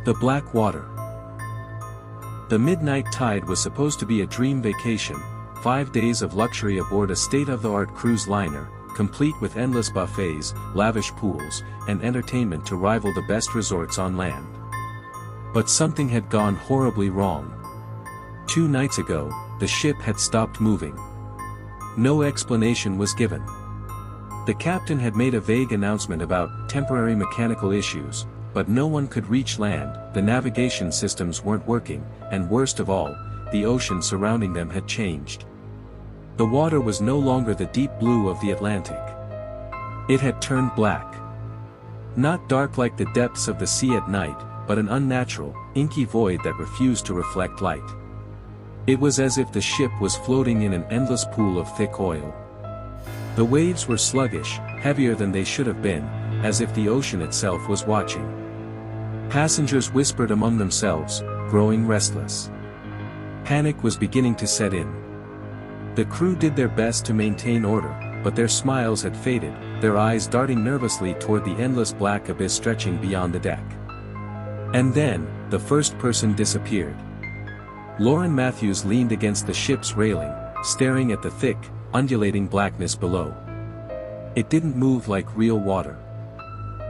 The Black Water. The midnight tide was supposed to be a dream vacation, 5 days of luxury aboard a state-of-the-art cruise liner, complete with endless buffets, lavish pools, and entertainment to rival the best resorts on land. But something had gone horribly wrong. 2 nights ago, the ship had stopped moving. No explanation was given. The captain had made a vague announcement about temporary mechanical issues, but no one could reach land, the navigation systems weren't working, and worst of all, the ocean surrounding them had changed. The water was no longer the deep blue of the Atlantic. It had turned black. Not dark like the depths of the sea at night, but an unnatural, inky void that refused to reflect light. It was as if the ship was floating in an endless pool of thick oil. The waves were sluggish, heavier than they should have been, as if the ocean itself was watching. Passengers whispered among themselves, growing restless. Panic was beginning to set in. The crew did their best to maintain order, but their smiles had faded, their eyes darting nervously toward the endless black abyss stretching beyond the deck. And then, the first person disappeared. Lauren Matthews leaned against the ship's railing, staring at the thick, undulating blackness below. It didn't move like real water.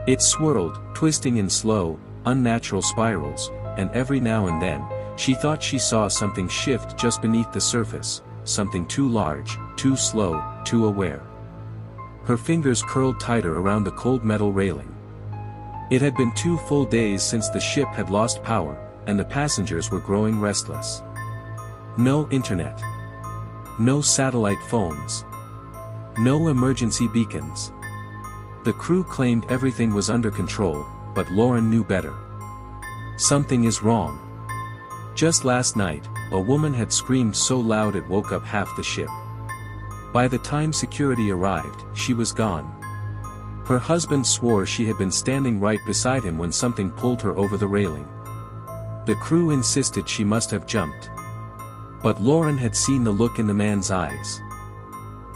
It swirled, twisting in slow, unnatural spirals, and every now and then, she thought she saw something shift just beneath the surface, something too large, too slow, too aware. Her fingers curled tighter around the cold metal railing. It had been 2 full days since the ship had lost power, and the passengers were growing restless. No internet. No satellite phones. No emergency beacons. The crew claimed everything was under control, but Lauren knew better. Something is wrong. Just last night, a woman had screamed so loud it woke up half the ship. By the time security arrived, she was gone. Her husband swore she had been standing right beside him when something pulled her over the railing. The crew insisted she must have jumped. But Lauren had seen the look in the man's eyes.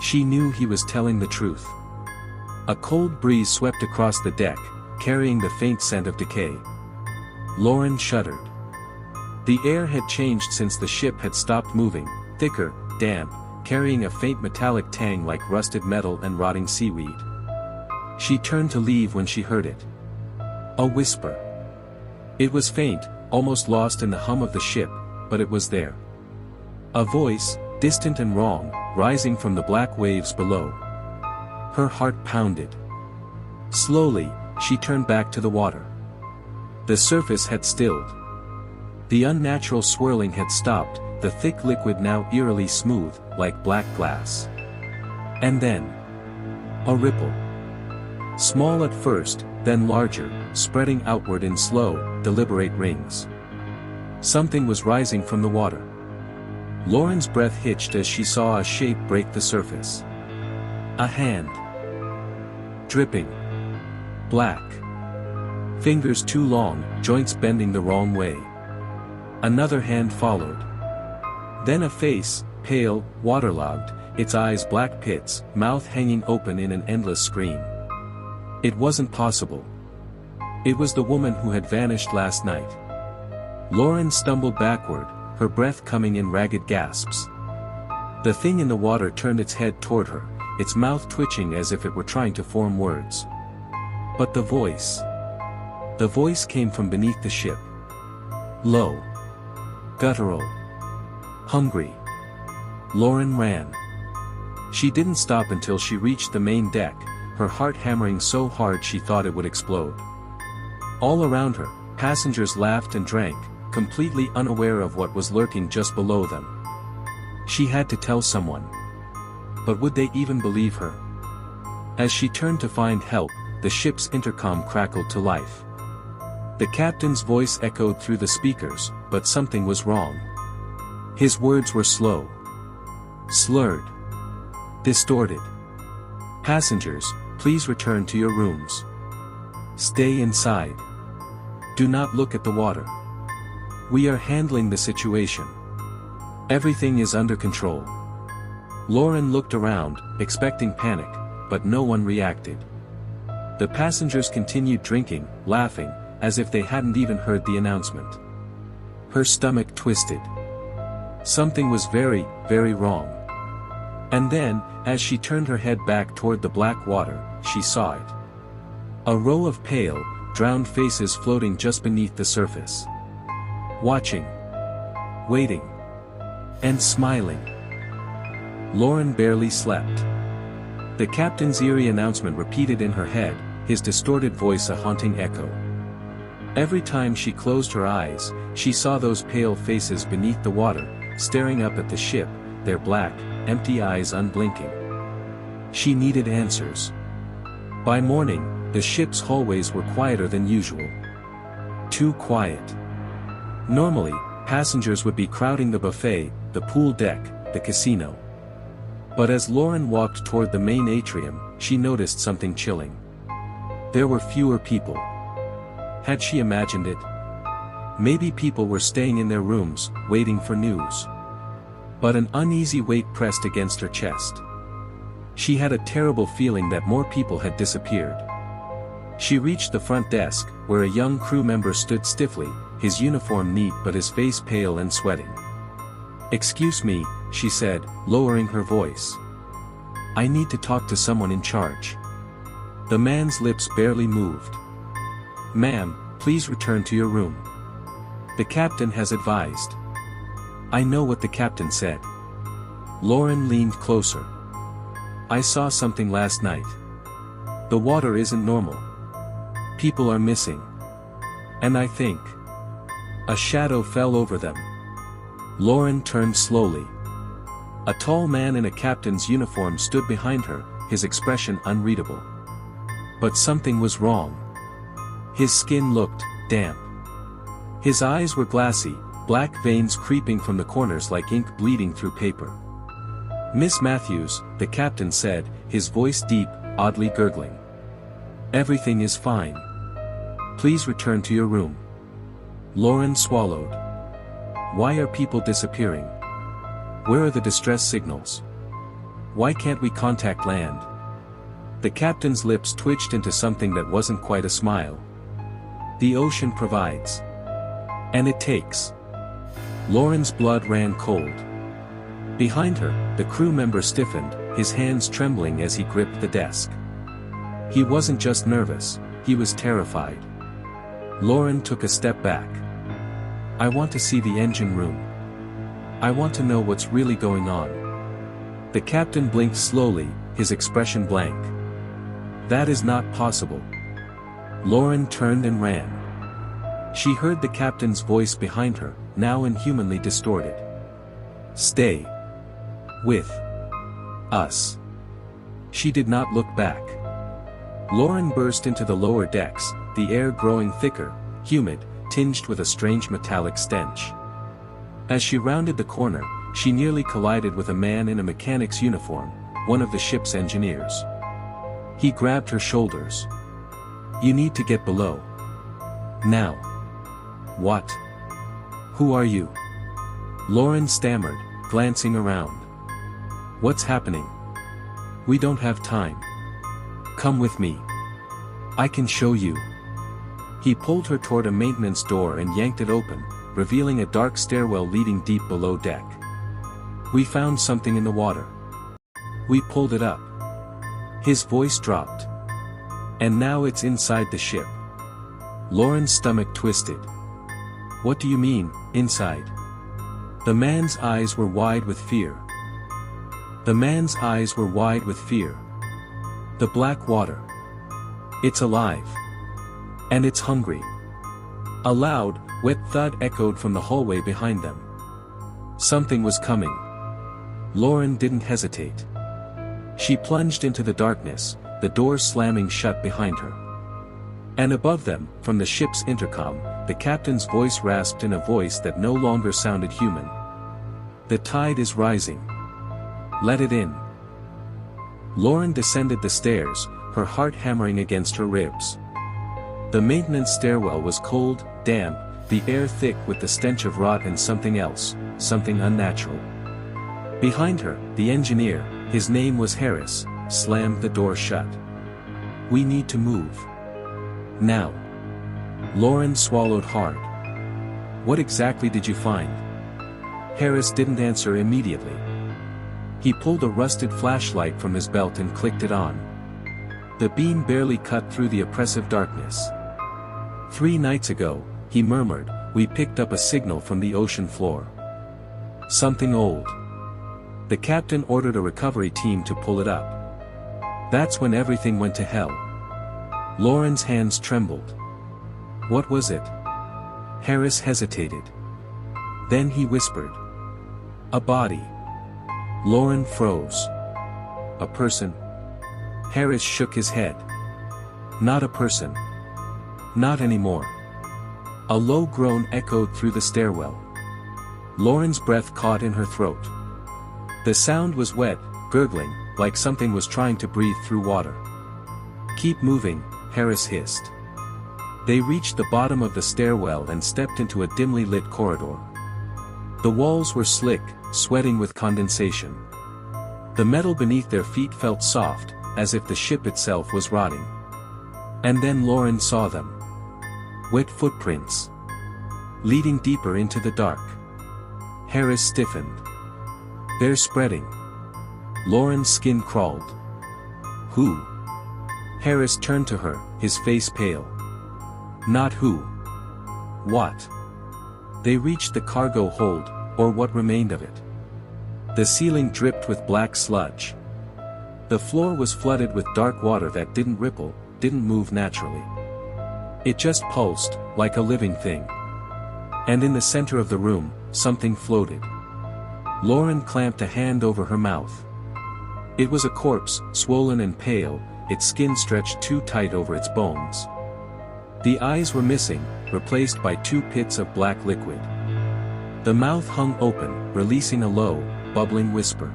She knew he was telling the truth. A cold breeze swept across the deck, carrying the faint scent of decay. Lauren shuddered. The air had changed since the ship had stopped moving, thicker, damp, carrying a faint metallic tang like rusted metal and rotting seaweed. She turned to leave when she heard it. A whisper. It was faint, almost lost in the hum of the ship, but it was there. A voice, distant and wrong, rising from the black waves below. Her heart pounded. Slowly, she turned back to the water. The surface had stilled. The unnatural swirling had stopped, the thick liquid now eerily smooth, like black glass. And then, a ripple. Small at first, then larger, spreading outward in slow, deliberate rings. Something was rising from the water. Lauren's breath hitched as she saw a shape break the surface. A hand. Dripping. Black. Fingers too long, joints bending the wrong way. Another hand followed. Then a face, pale, waterlogged, its eyes black pits, mouth hanging open in an endless scream. It wasn't possible. It was the woman who had vanished last night. Lauren stumbled backward, her breath coming in ragged gasps. The thing in the water turned its head toward her, its mouth twitching as if it were trying to form words. But the voice. The voice came from beneath the ship. Low. Guttural. Hungry. Lauren ran. She didn't stop until she reached the main deck, her heart hammering so hard she thought it would explode. All around her, passengers laughed and drank, completely unaware of what was lurking just below them. She had to tell someone. But would they even believe her? As she turned to find help, the ship's intercom crackled to life. The captain's voice echoed through the speakers, but something was wrong. His words were slow. Slurred. Distorted. Passengers, please return to your rooms. Stay inside. Do not look at the water. We are handling the situation. Everything is under control. Lauren looked around, expecting panic, but no one reacted. The passengers continued drinking, laughing, as if they hadn't even heard the announcement. Her stomach twisted. Something was very, very wrong. And then, as she turned her head back toward the black water, she saw it. A row of pale, drowned faces floating just beneath the surface. Watching. Waiting. And smiling. Lauren barely slept. The captain's eerie announcement repeated in her head, his distorted voice a haunting echo. Every time she closed her eyes, she saw those pale faces beneath the water, staring up at the ship, their black, empty eyes unblinking. She needed answers. By morning, the ship's hallways were quieter than usual. Too quiet. Normally, passengers would be crowding the buffet, the pool deck, the casino. But as Lauren walked toward the main atrium, she noticed something chilling. There were fewer people. Had she imagined it? Maybe people were staying in their rooms, waiting for news. But an uneasy weight pressed against her chest. She had a terrible feeling that more people had disappeared. She reached the front desk, where a young crew member stood stiffly, his uniform neat but his face pale and sweating. "Excuse me," she said, lowering her voice. "I need to talk to someone in charge." The man's lips barely moved. "Ma'am, please return to your room. The captain has advised." "I know what the captain said." Lauren leaned closer. "I saw something last night. The water isn't normal. People are missing. And I think a shadow fell over them." Lauren turned slowly. A tall man in a captain's uniform stood behind her, his expression unreadable. But something was wrong. His skin looked damp. His eyes were glassy, black veins creeping from the corners like ink bleeding through paper. "Miss Matthews," the captain said, his voice deep, oddly gurgling. "Everything is fine. Please return to your room." Lauren swallowed. Why are people disappearing? Where are the distress signals? Why can't we contact land? The captain's lips twitched into something that wasn't quite a smile. "The ocean provides. And it takes." Lauren's blood ran cold. Behind her, the crew member stiffened, his hands trembling as he gripped the desk. He wasn't just nervous, he was terrified. Lauren took a step back. "I want to see the engine room. I want to know what's really going on." The captain blinked slowly, his expression blank. "That is not possible." Lauren turned and ran. She heard the captain's voice behind her, now inhumanly distorted. "Stay with us." She did not look back. Lauren burst into the lower decks, the air growing thicker, humid, tinged with a strange metallic stench. As she rounded the corner, she nearly collided with a man in a mechanic's uniform, one of the ship's engineers. He grabbed her shoulders. "You need to get below. Now." "What? Who are you?" Lauren stammered, glancing around. "What's happening? We don't have time. Come with me. I can show you." He pulled her toward a maintenance door and yanked it open, revealing a dark stairwell leading deep below deck. "We found something in the water. We pulled it up." His voice dropped. "And now it's inside the ship." Lauren's stomach twisted. "What do you mean, inside?" The man's eyes were wide with fear. The man's eyes were wide with fear. "The black water. It's alive. And it's hungry." A loud, wet thud echoed from the hallway behind them. Something was coming. Lauren didn't hesitate. She plunged into the darkness, the door slamming shut behind her. And above them, from the ship's intercom, the captain's voice rasped in a voice that no longer sounded human. "The tide is rising. Let it in." Lauren descended the stairs, her heart hammering against her ribs. The maintenance stairwell was cold, damp, the air thick with the stench of rot and something else, something unnatural. Behind her, the engineer, his name was Harris, slammed the door shut. "We need to move. Now." Lauren swallowed hard. What exactly did you find? Harris didn't answer immediately. He pulled a rusted flashlight from his belt and clicked it on. The beam barely cut through the oppressive darkness. 3 nights ago, he murmured, we picked up a signal from the ocean floor. Something old. The captain ordered a recovery team to pull it up. That's when everything went to hell. Lauren's hands trembled. What was it? Harris hesitated. Then he whispered. A body. Lauren froze. A person? Harris shook his head. Not a person. Not anymore. A low groan echoed through the stairwell. Lauren's breath caught in her throat. The sound was wet, gurgling, like something was trying to breathe through water. Keep moving, Harris hissed. They reached the bottom of the stairwell and stepped into a dimly lit corridor. The walls were slick, sweating with condensation. The metal beneath their feet felt soft, as if the ship itself was rotting. And then Lauren saw them. Wet footprints. Leading deeper into the dark. Harris stiffened. They're spreading. Lauren's skin crawled. Who? Harris turned to her, his face pale. Not who. What? They reached the cargo hold, or what remained of it. The ceiling dripped with black sludge. The floor was flooded with dark water that didn't ripple, didn't move naturally. It just pulsed, like a living thing. And in the center of the room, something floated. Lauren clamped a hand over her mouth. It was a corpse, swollen and pale, its skin stretched too tight over its bones. The eyes were missing, replaced by 2 pits of black liquid. The mouth hung open, releasing a low, bubbling whisper.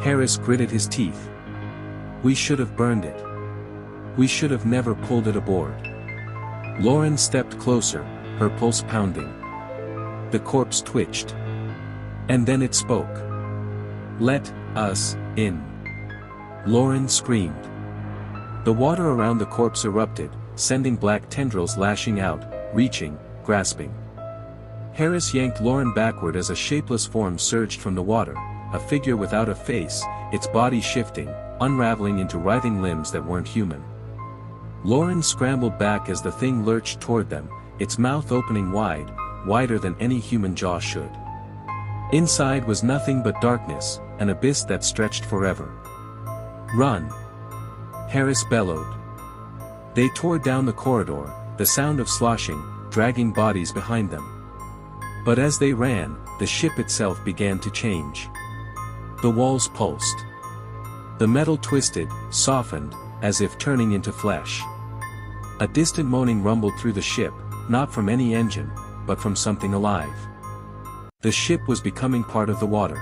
Harris gritted his teeth. We should have burned it. We should have never pulled it aboard. Lauren stepped closer, her pulse pounding. The corpse twitched. And then it spoke. Let us in. Lauren screamed. The water around the corpse erupted, sending black tendrils lashing out, reaching, grasping. Harris yanked Lauren backward as a shapeless form surged from the water, a figure without a face, its body shifting, unraveling into writhing limbs that weren't human. Lauren scrambled back as the thing lurched toward them, its mouth opening wide, wider than any human jaw should. Inside was nothing but darkness, an abyss that stretched forever. Run! Harris bellowed. They tore down the corridor, the sound of sloshing, dragging bodies behind them. But as they ran, the ship itself began to change. The walls pulsed. The metal twisted, softened, as if turning into flesh. A distant moaning rumbled through the ship, not from any engine, but from something alive. The ship was becoming part of the water.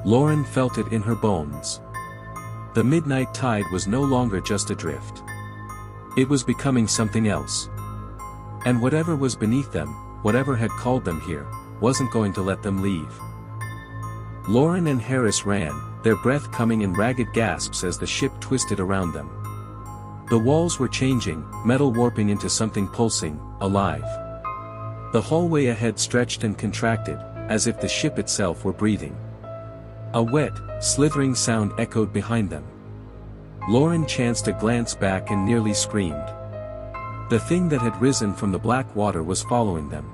Lauren felt it in her bones. The midnight tide was no longer just adrift. It was becoming something else. And whatever was beneath them, whatever had called them here, wasn't going to let them leave. Lauren and Harris ran, their breath coming in ragged gasps as the ship twisted around them. The walls were changing, metal warping into something pulsing, alive. The hallway ahead stretched and contracted, as if the ship itself were breathing. A wet, slithering sound echoed behind them. Lauren chanced a glance back and nearly screamed. The thing that had risen from the black water was following them.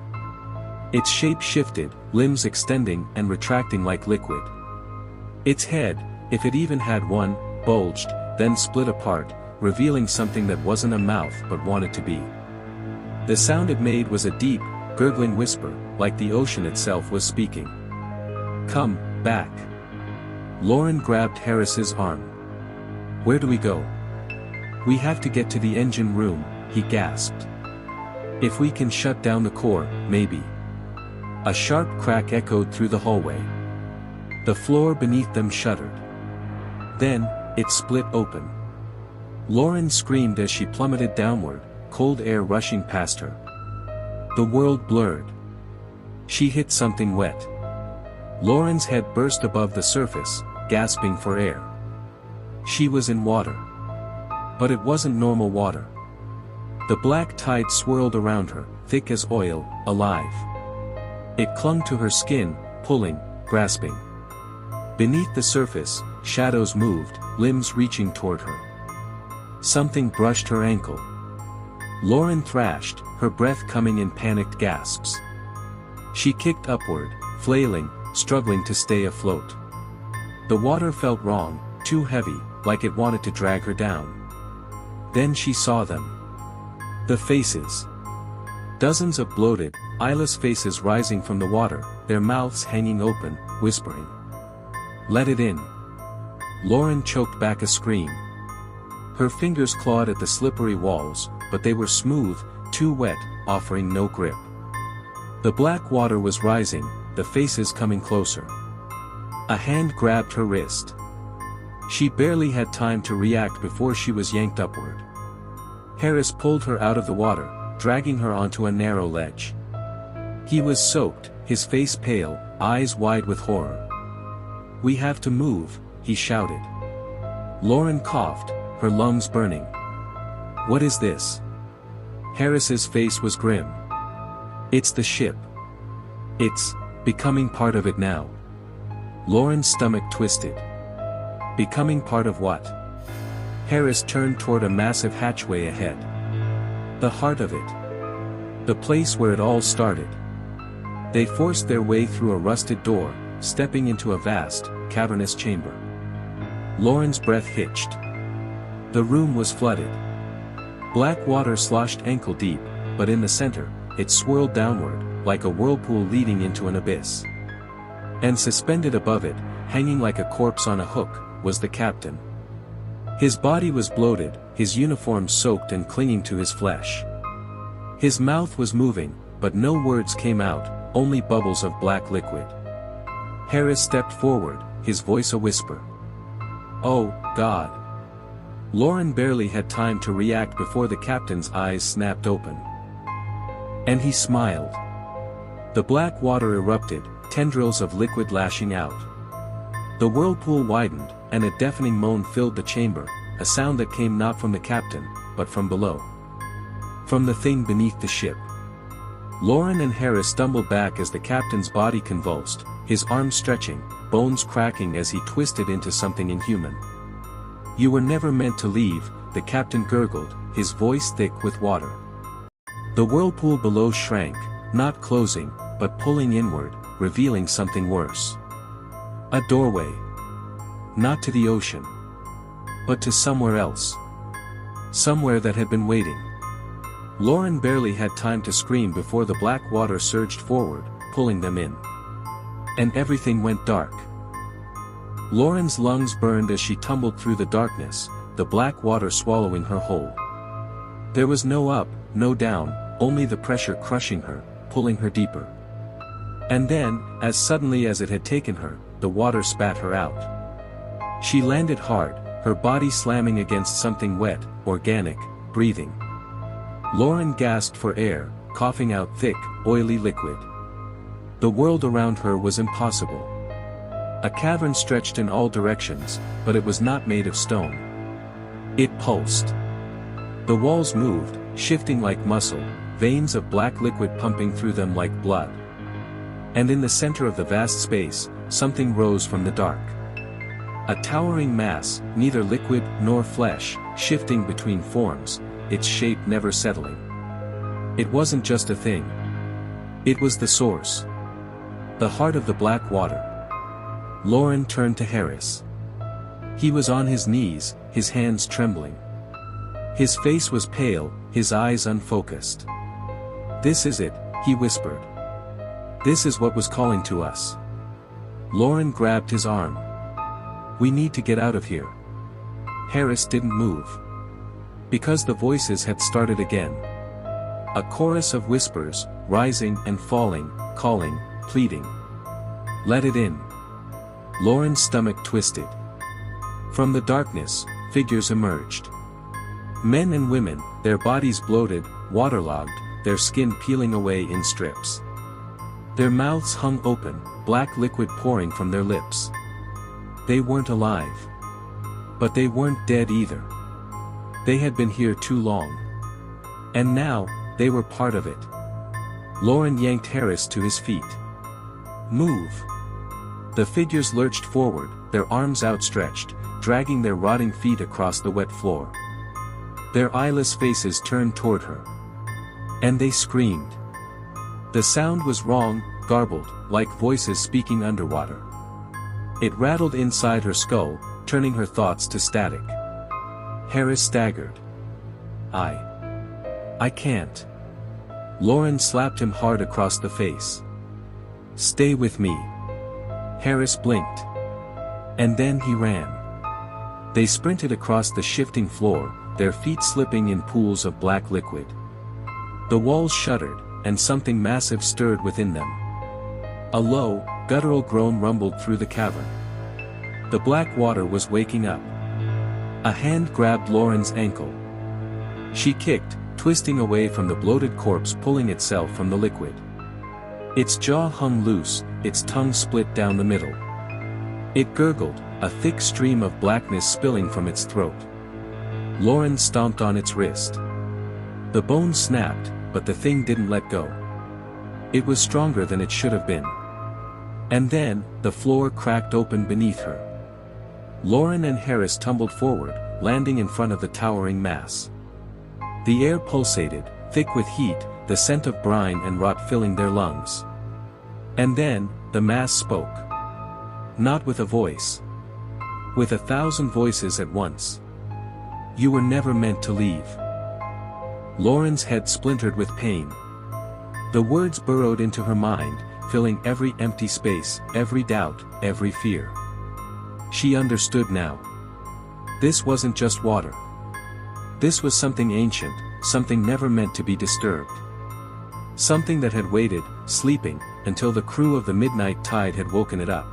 Its shape shifted, limbs extending and retracting like liquid. Its head, if it even had one, bulged, then split apart, revealing something that wasn't a mouth but wanted to be. The sound it made was a deep, gurgling whisper, like the ocean itself was speaking. Come back. Lauren grabbed Harris's arm. Where do we go? We have to get to the engine room, he gasped. If we can shut down the core, maybe. A sharp crack echoed through the hallway. The floor beneath them shuddered. Then, it split open. Lauren screamed as she plummeted downward, cold air rushing past her. The world blurred. She hit something wet. Lauren's head burst above the surface, gasping for air. She was in water. But it wasn't normal water. The black tide swirled around her, thick as oil, alive. It clung to her skin, pulling, grasping. Beneath the surface, shadows moved, limbs reaching toward her. Something brushed her ankle. Lauren thrashed, her breath coming in panicked gasps. She kicked upward, flailing, struggling to stay afloat. The water felt wrong, too heavy, like it wanted to drag her down. Then she saw them. The faces. Dozens of bloated, eyeless faces rising from the water, their mouths hanging open, whispering. "Let it in." Lauren choked back a scream. Her fingers clawed at the slippery walls, but they were smooth, too wet, offering no grip. The black water was rising, the faces coming closer. A hand grabbed her wrist. She barely had time to react before she was yanked upward. Harris pulled her out of the water, dragging her onto a narrow ledge. He was soaked, his face pale, eyes wide with horror. "We have to move," he shouted. Lauren coughed, her lungs burning. "What is this?" Harris's face was grim. "It's the ship. It's becoming part of it now." Lauren's stomach twisted. Becoming part of what? Harris turned toward a massive hatchway ahead. The heart of it. The place where it all started. They forced their way through a rusted door, stepping into a vast, cavernous chamber. Lauren's breath hitched. The room was flooded. Black water sloshed ankle deep, but in the center, it swirled downward, like a whirlpool leading into an abyss. And suspended above it, hanging like a corpse on a hook, was the captain. His body was bloated, his uniform soaked and clinging to his flesh. His mouth was moving, but no words came out, only bubbles of black liquid. Harris stepped forward, his voice a whisper. "Oh, God." Lauren barely had time to react before the captain's eyes snapped open. And he smiled. The black water erupted, tendrils of liquid lashing out. The whirlpool widened, and a deafening moan filled the chamber, a sound that came not from the captain, but from below. From the thing beneath the ship. Lauren and Harris stumbled back as the captain's body convulsed, his arms stretching, bones cracking as he twisted into something inhuman. "You were never meant to leave," the captain gurgled, his voice thick with water. The whirlpool below shrank, not closing, but pulling inward, revealing something worse. A doorway. Not to the ocean. But to somewhere else. Somewhere that had been waiting. Lauren barely had time to scream before the black water surged forward, pulling them in. And everything went dark. Lauren's lungs burned as she tumbled through the darkness, the black water swallowing her whole. There was no up, no down, only the pressure crushing her, pulling her deeper. And then, as suddenly as it had taken her, the water spat her out. She landed hard, her body slamming against something wet, organic, breathing. Lauren gasped for air, coughing out thick, oily liquid. The world around her was impossible. A cavern stretched in all directions, but it was not made of stone. It pulsed. The walls moved, shifting like muscle, veins of black liquid pumping through them like blood. And in the center of the vast space, something rose from the dark. A towering mass, neither liquid nor flesh, shifting between forms, its shape never settling. It wasn't just a thing. It was the source. The heart of the black water. Lauren turned to Harris. He was on his knees, his hands trembling. His face was pale, his eyes unfocused. "This is it," he whispered. "This is what was calling to us." Lauren grabbed his arm. "We need to get out of here." Harris didn't move. Because the voices had started again. A chorus of whispers, rising and falling, calling, pleading. "Let it in." Lauren's stomach twisted. From the darkness, figures emerged. Men and women, their bodies bloated, waterlogged, their skin peeling away in strips. Their mouths hung open, black liquid pouring from their lips. They weren't alive. But they weren't dead either. They had been here too long. And now, they were part of it. Lauren yanked Harris to his feet. Move. The figures lurched forward, their arms outstretched, dragging their rotting feet across the wet floor. Their eyeless faces turned toward her. And they screamed. The sound was wrong, garbled, like voices speaking underwater. It rattled inside her skull, turning her thoughts to static. Harris staggered. I can't. Lauren slapped him hard across the face. Stay with me. Harris blinked. And then he ran. They sprinted across the shifting floor, their feet slipping in pools of black liquid. The walls shuddered, and something massive stirred within them. A low, guttural groan rumbled through the cavern. The black water was waking up. A hand grabbed Lauren's ankle. She kicked, twisting away from the bloated corpse pulling itself from the liquid. Its jaw hung loose, its tongue split down the middle. It gurgled, a thick stream of blackness spilling from its throat. Lauren stomped on its wrist. The bone snapped, but the thing didn't let go. It was stronger than it should have been. And then, the floor cracked open beneath her. Lauren and Harris tumbled forward, landing in front of the towering mass. The air pulsated, thick with heat, the scent of brine and rot filling their lungs. And then, the mass spoke. Not with a voice. With 1,000 voices at once. You were never meant to leave. Lauren's head splintered with pain. The words burrowed into her mind, filling every empty space, every doubt, every fear. She understood now. This wasn't just water. This was something ancient, something never meant to be disturbed. Something that had waited, sleeping, until the crew of the midnight tide had woken it up.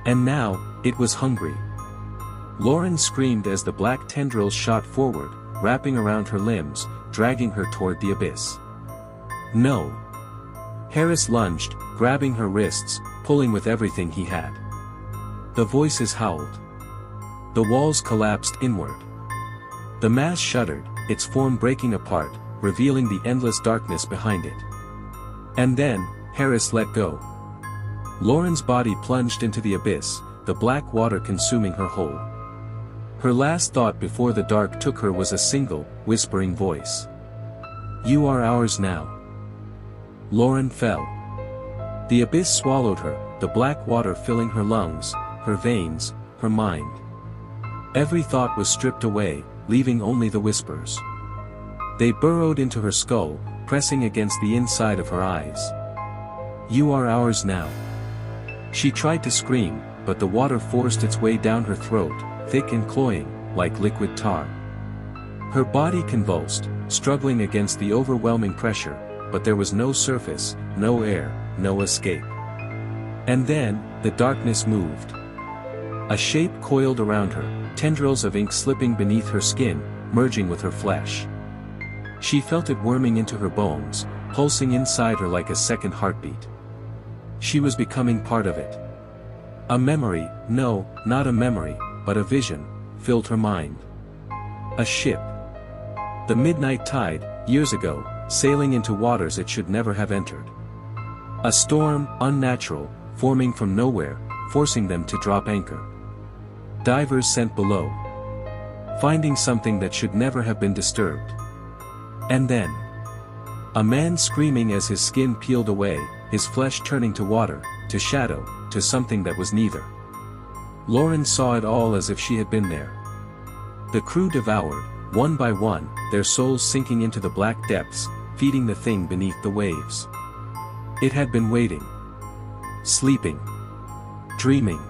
And now, it was hungry. Lauren screamed as the black tendrils shot forward, wrapping around her limbs, dragging her toward the abyss. No. Harris lunged, grabbing her wrists, pulling with everything he had. The voices howled. The walls collapsed inward. The mass shuddered, its form breaking apart, revealing the endless darkness behind it. And then, Harris let go. Lauren's body plunged into the abyss, the black water consuming her whole. Her last thought before the dark took her was a single, whispering voice. You are ours now. Lauren fell. The abyss swallowed her, the black water filling her lungs, her veins, her mind. Every thought was stripped away, leaving only the whispers. They burrowed into her skull, pressing against the inside of her eyes. You are ours now. She tried to scream, but the water forced its way down her throat, thick and cloying, like liquid tar. Her body convulsed, struggling against the overwhelming pressure, but there was no surface, no air, no escape. And then, the darkness moved. A shape coiled around her, tendrils of ink slipping beneath her skin, merging with her flesh. She felt it worming into her bones, pulsing inside her like a second heartbeat. She was becoming part of it. A memory, no, not a memory, but a vision, filled her mind. A ship. The midnight tide, years ago, sailing into waters it should never have entered. A storm, unnatural, forming from nowhere, forcing them to drop anchor. Divers sent below. Finding something that should never have been disturbed. And then, a man screaming as his skin peeled away, his flesh turning to water, to shadow, to something that was neither. Lauren saw it all as if she had been there. The crew devoured, one by one, their souls sinking into the black depths, feeding the thing beneath the waves. It had been waiting. Sleeping. Dreaming.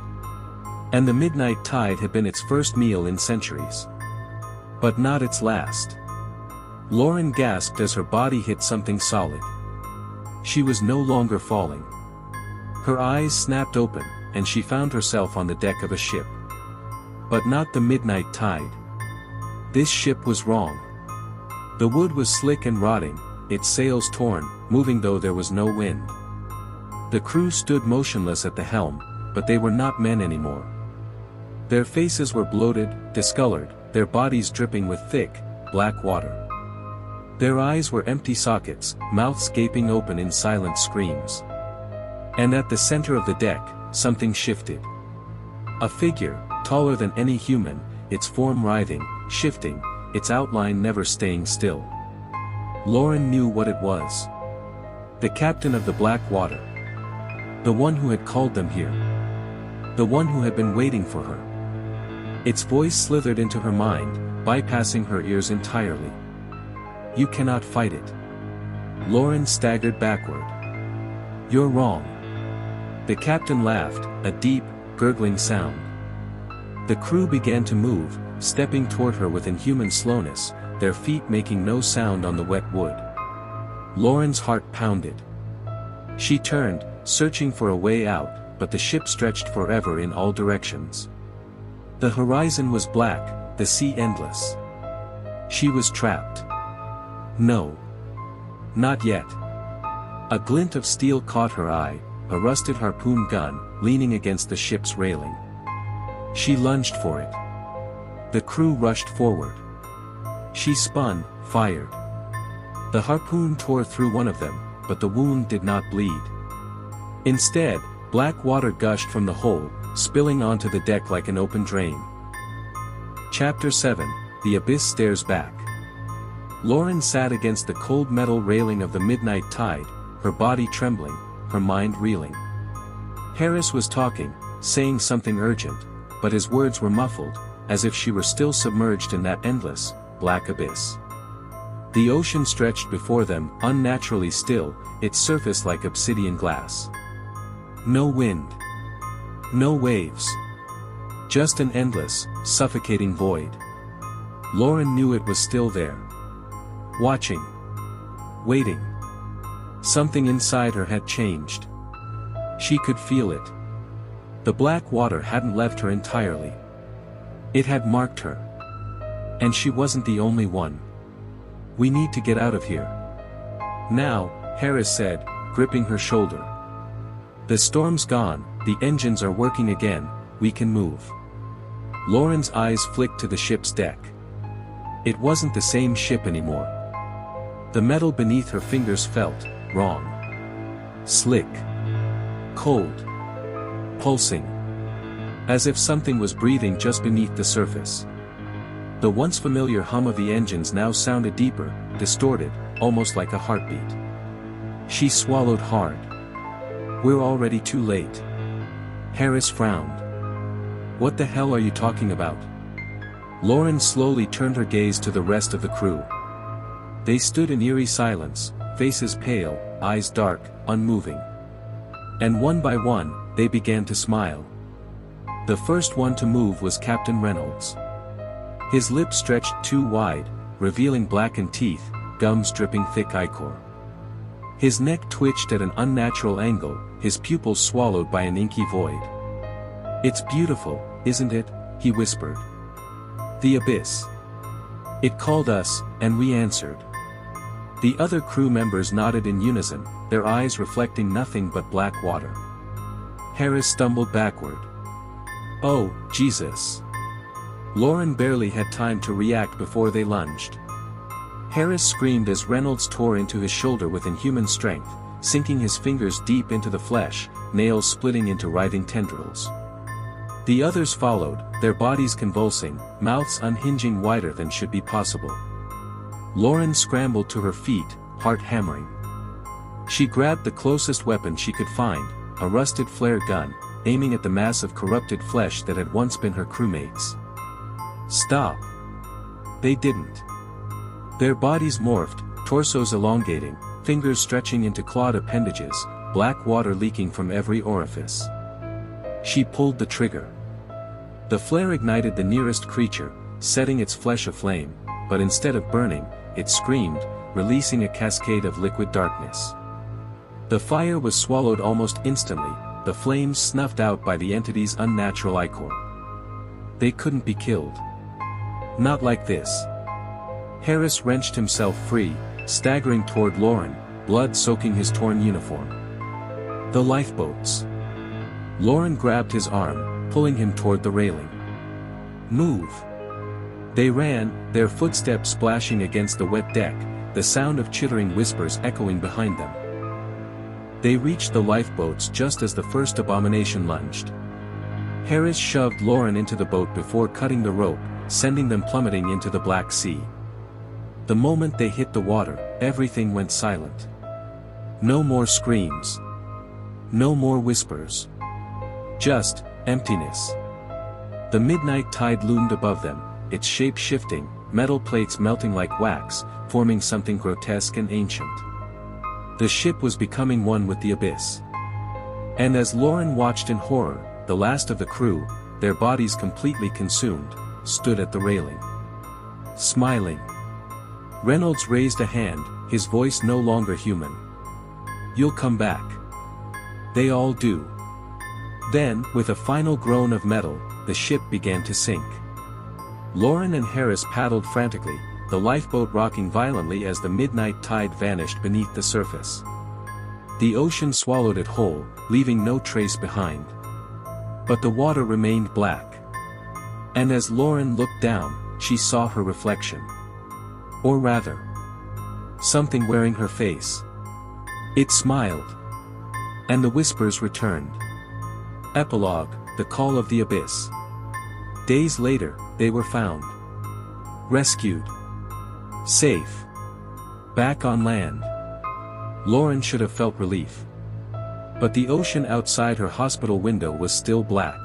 And the midnight tide had been its first meal in centuries. But not its last. Lauren gasped as her body hit something solid. She was no longer falling. Her eyes snapped open, and she found herself on the deck of a ship. But not the midnight tide. This ship was wrong. The wood was slick and rotting, its sails torn, moving though there was no wind. The crew stood motionless at the helm, but they were not men anymore. Their faces were bloated, discolored, their bodies dripping with thick, black water. Their eyes were empty sockets, mouths gaping open in silent screams. And at the center of the deck, something shifted. A figure, taller than any human, its form writhing, shifting, its outline never staying still. Lauren knew what it was. The captain of the Black Water. The one who had called them here. The one who had been waiting for her. Its voice slithered into her mind, bypassing her ears entirely. You cannot fight it. Lauren staggered backward. You're wrong. The captain laughed, a deep, gurgling sound. The crew began to move, stepping toward her with inhuman slowness, their feet making no sound on the wet wood. Lauren's heart pounded. She turned, searching for a way out, but the ship stretched forever in all directions. The horizon was black, the sea endless. She was trapped. No. Not yet. A glint of steel caught her eye, a rusted harpoon gun, leaning against the ship's railing. She lunged for it. The crew rushed forward. She spun, fired. The harpoon tore through one of them, but the wound did not bleed. Instead, black water gushed from the hole, spilling onto the deck like an open drain. Chapter 7, The Abyss Stares Back. Lauren sat against the cold metal railing of the midnight tide, her body trembling, her mind reeling. Harris was talking, saying something urgent, but his words were muffled, as if she were still submerged in that endless, black abyss. The ocean stretched before them, unnaturally still, its surface like obsidian glass. No wind. No waves. Just an endless, suffocating void. Lauren knew it was still there. Watching. Waiting. Something inside her had changed. She could feel it. The black water hadn't left her entirely. It had marked her. And she wasn't the only one. We need to get out of here. Now, Harris said, gripping her shoulder. The storm's gone, the engines are working again, we can move. Lauren's eyes flicked to the ship's deck. It wasn't the same ship anymore. The metal beneath her fingers felt wrong. Slick. Cold. Pulsing. As if something was breathing just beneath the surface. The once familiar hum of the engines now sounded deeper, distorted, almost like a heartbeat. She swallowed hard. We're already too late. Harris frowned. What the hell are you talking about? Lauren slowly turned her gaze to the rest of the crew. They stood in eerie silence, faces pale, eyes dark, unmoving. And one by one, they began to smile. The first one to move was Captain Reynolds. His lips stretched too wide, revealing blackened teeth, gums dripping thick ichor. His neck twitched at an unnatural angle, his pupils swallowed by an inky void. It's beautiful, isn't it? He whispered. The abyss. It called us, and we answered. The other crew members nodded in unison, their eyes reflecting nothing but black water. Harris stumbled backward. Oh, Jesus. Lauren barely had time to react before they lunged. Harris screamed as Reynolds tore into his shoulder with inhuman strength, sinking his fingers deep into the flesh, nails splitting into writhing tendrils. The others followed, their bodies convulsing, mouths unhinging wider than should be possible. Lauren scrambled to her feet, heart hammering. She grabbed the closest weapon she could find, a rusted flare gun, aiming at the mass of corrupted flesh that had once been her crewmates. Stop. They didn't. Their bodies morphed, torsos elongating, fingers stretching into clawed appendages, black water leaking from every orifice. She pulled the trigger. The flare ignited the nearest creature, setting its flesh aflame, but instead of burning, it screamed, releasing a cascade of liquid darkness. The fire was swallowed almost instantly, the flames snuffed out by the entity's unnatural ichor. They couldn't be killed. Not like this. Harris wrenched himself free, staggering toward Lauren, blood soaking his torn uniform. The lifeboats. Lauren grabbed his arm, pulling him toward the railing. Move. They ran, their footsteps splashing against the wet deck, the sound of chittering whispers echoing behind them. They reached the lifeboats just as the first abomination lunged. Harris shoved Lauren into the boat before cutting the rope, sending them plummeting into the Black Sea. The moment they hit the water, everything went silent. No more screams. No more whispers. Just emptiness. The midnight tide loomed above them, its shape shifting, metal plates melting like wax, forming something grotesque and ancient. The ship was becoming one with the abyss. And as Lauren watched in horror, the last of the crew, their bodies completely consumed, stood at the railing. Smiling. Reynolds raised a hand, his voice no longer human. "You'll come back." They all do. Then, with a final groan of metal, the ship began to sink. Lauren and Harris paddled frantically, the lifeboat rocking violently as the midnight tide vanished beneath the surface. The ocean swallowed it whole, leaving no trace behind. But the water remained black. And as Lauren looked down, she saw her reflection. Or rather, something wearing her face. It smiled. And the whispers returned. Epilogue, the call of the abyss. Days later, they were found. Rescued. Safe. Back on land. Lauren should have felt relief. But the ocean outside her hospital window was still black.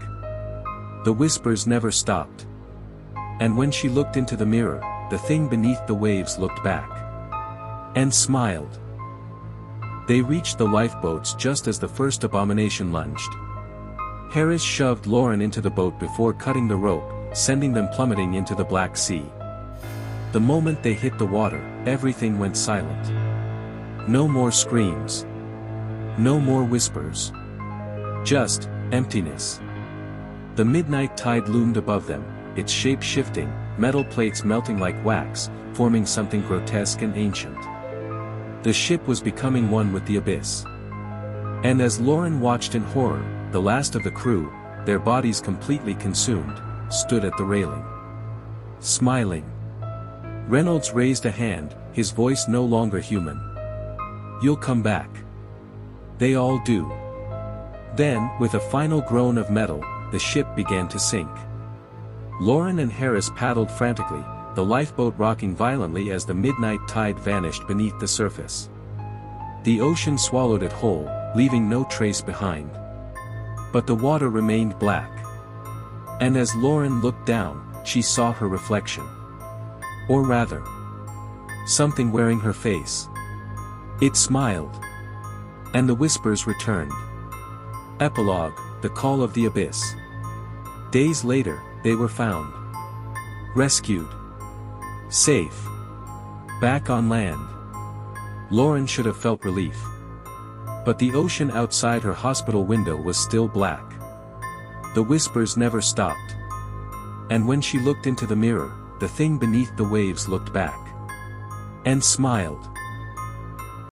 The whispers never stopped. And when she looked into the mirror, the thing beneath the waves looked back. And smiled. They reached the lifeboats just as the first abomination lunged. Harris shoved Lauren into the boat before cutting the rope, sending them plummeting into the Black Sea. The moment they hit the water, everything went silent. No more screams. No more whispers. Just emptiness. The midnight tide loomed above them, its shape shifting, metal plates melting like wax, forming something grotesque and ancient. The ship was becoming one with the abyss. And as Lauren watched in horror, the last of the crew, their bodies completely consumed, stood at the railing. Smiling. Reynolds raised a hand, his voice no longer human. "You'll come back." They all do. Then, with a final groan of metal, the ship began to sink. Lauren and Harris paddled frantically, the lifeboat rocking violently as the midnight tide vanished beneath the surface. The ocean swallowed it whole, leaving no trace behind. But the water remained black. And as Lauren looked down, she saw her reflection. Or rather, something wearing her face. It smiled. And the whispers returned. Epilogue, the call of the abyss. Days later, they were found. Rescued. Safe. Back on land. Lauren should have felt relief. But the ocean outside her hospital window was still black. The whispers never stopped. And when she looked into the mirror, the thing beneath the waves looked back. And smiled.